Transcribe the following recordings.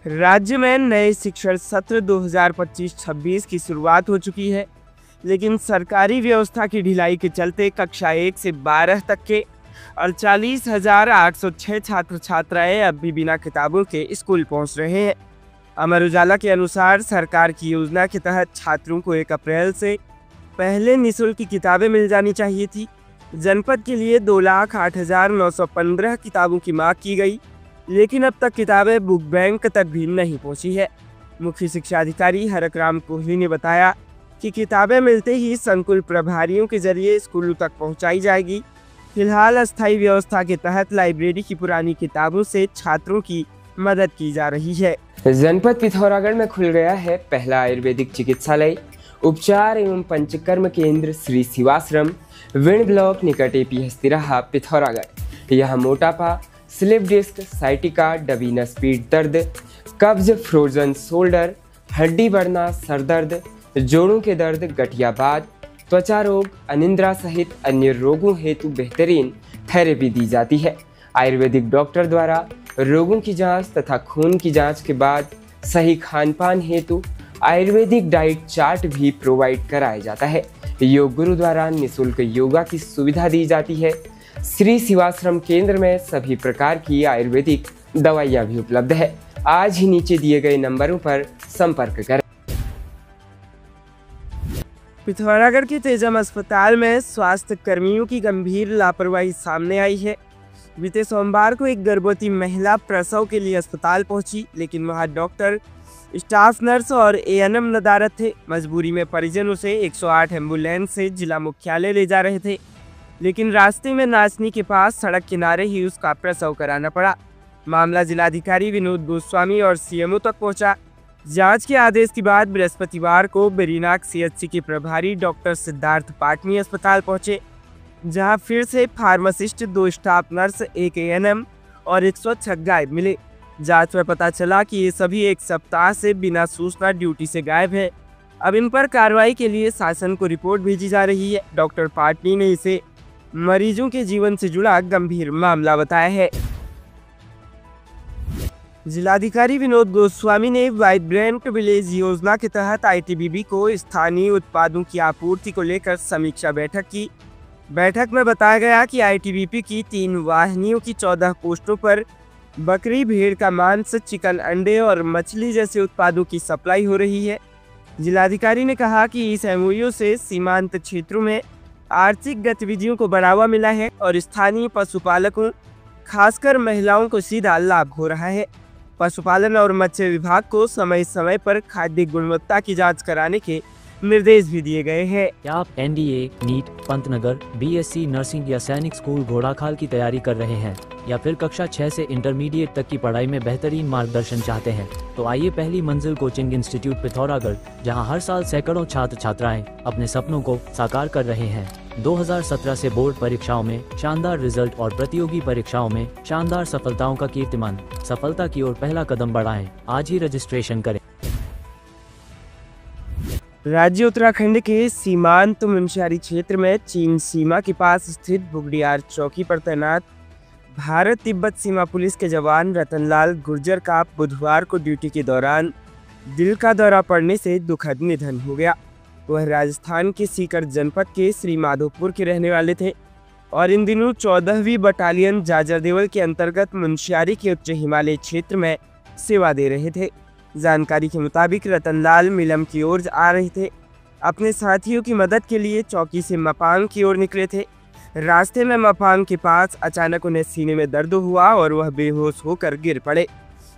राज्य में नए शिक्षण सत्र 2025-26 की शुरुआत हो चुकी है, लेकिन सरकारी व्यवस्था की ढिलाई के चलते कक्षा 1 से 12 तक के 48,806 छात्र छात्राएं अब भी बिना किताबों के स्कूल पहुंच रहे हैं। अमर उजाला के अनुसार सरकार की योजना के तहत छात्रों को 1 अप्रैल से पहले निःशुल्क किताबें मिल जानी चाहिए थी। जनपद के लिए 2,08,915 किताबों की मांग की गई, लेकिन अब तक किताबें बुक बैंक तक भी नहीं पहुंची है। मुख्य शिक्षा अधिकारी हरक राम कोहली ने बताया कि किताबें मिलते ही संकुल प्रभारियों के जरिए स्कूलों तक पहुंचाई जाएगी। फिलहाल अस्थायी व्यवस्था के तहत लाइब्रेरी की पुरानी किताबों से छात्रों की मदद की जा रही है। जनपद पिथौरागढ़ में खुल गया है पहला आयुर्वेदिक चिकित्सालय, उपचार एवं पंचकर्म केंद्र श्री शिवाश्रम, विण ब्लॉक निकट एपी हस्तिराहा पिथौरागढ़। यह मोटापा, स्लिप डिस्क, साइटिका, डबीनस पीठ दर्द, कब्ज, फ्रोजन शोल्डर, हड्डी बढ़ना, सर दर्द, जोड़ों के दर्द, गठियाबाद, त्वचा रोग, अनिद्रा सहित अन्य रोगों हेतु बेहतरीन थेरेपी दी जाती है। आयुर्वेदिक डॉक्टर द्वारा रोगों की जांच तथा खून की जांच के बाद सही खान पान हेतु आयुर्वेदिक डाइट चार्ट भी प्रोवाइड कराया जाता है। योग गुरु द्वारा निःशुल्क योगा की सुविधा दी जाती है। श्री शिवाश्रम केंद्र में सभी प्रकार की आयुर्वेदिक दवाइयाँ भी उपलब्ध है। आज ही नीचे दिए गए नंबरों पर संपर्क करें। पिथौरागढ़ के तेजम अस्पताल में स्वास्थ्य कर्मियों की गंभीर लापरवाही सामने आई है। बीते सोमवार को एक गर्भवती महिला प्रसव के लिए अस्पताल पहुंची, लेकिन वहां डॉक्टर, स्टाफ नर्स और एएनएम नदारद थे। मजबूरी में परिजन उसे 108 एम्बुलेंस से जिला मुख्यालय ले जा रहे थे, लेकिन रास्ते में नाचनी के पास सड़क किनारे ही उसका प्रसव कराना पड़ा। मामला जिलाधिकारी विनोद गोस्वामी और सीएमओ तक पहुंचा। जांच के आदेश के बाद बृहस्पतिवार को बेरीनाग सीएचसी के प्रभारी डॉक्टर सिद्धार्थ पाटनी अस्पताल पहुंचे, जहां फिर से फार्मासिस्ट, 2 स्टाफ नर्स, 1 एएनएम और 106 गायब मिले। जांच में पता चला कि ये सभी 1 सप्ताह से बिना सूचना ड्यूटी से गायब हैं। अब इन पर कार्रवाई के लिए शासन को रिपोर्ट भेजी जा रही है। डॉक्टर पाटनी ने इसे मरीजों के जीवन से जुड़ा गंभीर मामला बताया है। जिलाधिकारी विनोद गोस्वामी ने वाइब्रेंट विलेज योजना के तहत आईटीबीपी को स्थानीय उत्पादों की आपूर्ति को लेकर समीक्षा बैठक की। बैठक में बताया गया कि आईटीबीपी की 3 वाहिनियों की 14 पोस्टों पर बकरी, भेड़ का मांस, चिकन, अंडे और मछली जैसे उत्पादों की सप्लाई हो रही है। जिलाधिकारी ने कहा कि इस एमओयू से सीमांत क्षेत्रों में आर्थिक गतिविधियों को बढ़ावा मिला है और स्थानीय पशुपालकों, खासकर महिलाओं को सीधा लाभ हो रहा है। पशुपालन और मत्स्य विभाग को समय समय पर खाद्य गुणवत्ता की जांच कराने के निर्देश भी दिए गए हैं। क्या आप NDA, NEET, Pantnagar, BSc nursing या सैनिक स्कूल घोड़ाखाल की तैयारी कर रहे हैं या फिर कक्षा 6 से इंटरमीडिएट तक की पढ़ाई में बेहतरीन मार्गदर्शन चाहते हैं? तो आइए पहली मंजिल कोचिंग इंस्टीट्यूट पिथौरागढ़, जहां हर साल सैकड़ों छात्र छात्राएं अपने सपनों को साकार कर रहे हैं। 2017 से बोर्ड परीक्षाओं में शानदार रिजल्ट और प्रतियोगी परीक्षाओं में शानदार सफलताओं का कीर्तिमान। सफलता की ओर पहला कदम बढ़ाएं। आज ही रजिस्ट्रेशन करें। राज्य उत्तराखंड के सीमांत मुनस्यारी क्षेत्र में चीन सीमा के पास स्थित बुगडियार चौकी पर तैनात भारत तिब्बत सीमा पुलिस के जवान रतनलाल गुर्जर का बुधवार को ड्यूटी के दौरान दिल का दौरा पड़ने से दुखद निधन हो गया। वह राजस्थान के सीकर जनपद के श्री माधोपुर के रहने वाले थे और इन दिनों 14वीं बटालियन जाजरदेवल के अंतर्गत मुनस्यारी के उच्च हिमालय क्षेत्र में सेवा दे रहे थे। जानकारी के मुताबिक रतनलाल मिलम की ओर आ रहे थे। अपने साथियों की मदद के लिए चौकी से मपांग की ओर निकले थे। रास्ते में मपांग के पास अचानक उन्हें सीने में दर्द हुआ और वह बेहोश होकर गिर पड़े।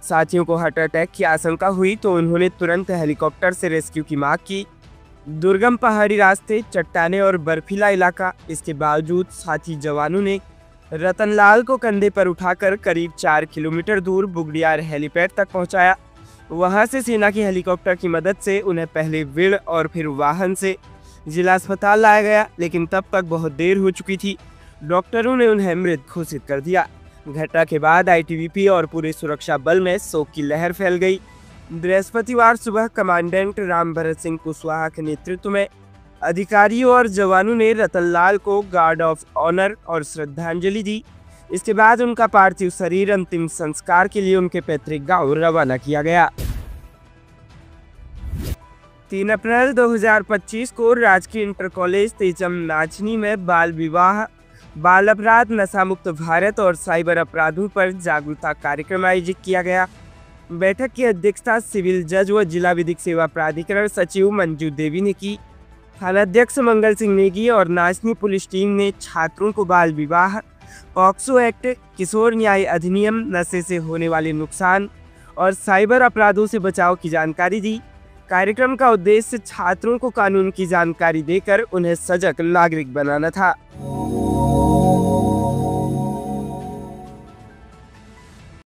साथियों को हार्ट अटैक की आशंका हुई तो उन्होंने तुरंत हेलीकॉप्टर से रेस्क्यू की मांग की। दुर्गम पहाड़ी रास्ते, चट्टाने और बर्फीला इलाका, इसके बावजूद साथी जवानों ने रतनलाल को कंधे पर उठाकर करीब 4 किलोमीटर दूर बुगडियार हेलीपैड तक पहुंचाया। वहां से सेना की हेलीकॉप्टर की मदद से उन्हें पहले विड़ और फिर वाहन से जिला अस्पताल लाया गया, लेकिन तब तक बहुत देर हो चुकी थी। डॉक्टरों ने उन्हें मृत घोषित कर दिया। घटना के बाद आईटीबीपी और पूरे सुरक्षा बल में शोक की लहर फैल गई। बृहस्पतिवार सुबह कमांडेंट राम भरत सिंह कुशवाहा के नेतृत्व में अधिकारियों और जवानों ने रतनलाल को गार्ड ऑफ ऑनर और श्रद्धांजलि दी। इसके बाद उनका पार्थिव शरीर अंतिम संस्कार के लिए उनके पैतृक गांव रवाना किया गया। 3 अप्रैल 2025 को राजकीय इंटर कॉलेज तेजम नाचनी में बाल विवाह, बाल अपराध, नशा मुक्त भारत और साइबर अपराधों पर जागरूकता कार्यक्रम आयोजित किया गया। बैठक की अध्यक्षता सिविल जज व जिला विधिक सेवा प्राधिकरण सचिव मंजू देवी ने की। थानाध्यक्ष मंगल सिंह नेगी और नाचनी पुलिस टीम ने छात्रों को बाल विवाह, पॉक्सो एक्ट, किशोर न्याय अधिनियम, नशे से होने वाले नुकसान और साइबर अपराधों से बचाव की जानकारी दी। कार्यक्रम का उद्देश्य छात्रों को कानून की जानकारी देकर उन्हें सजग नागरिक बनाना था।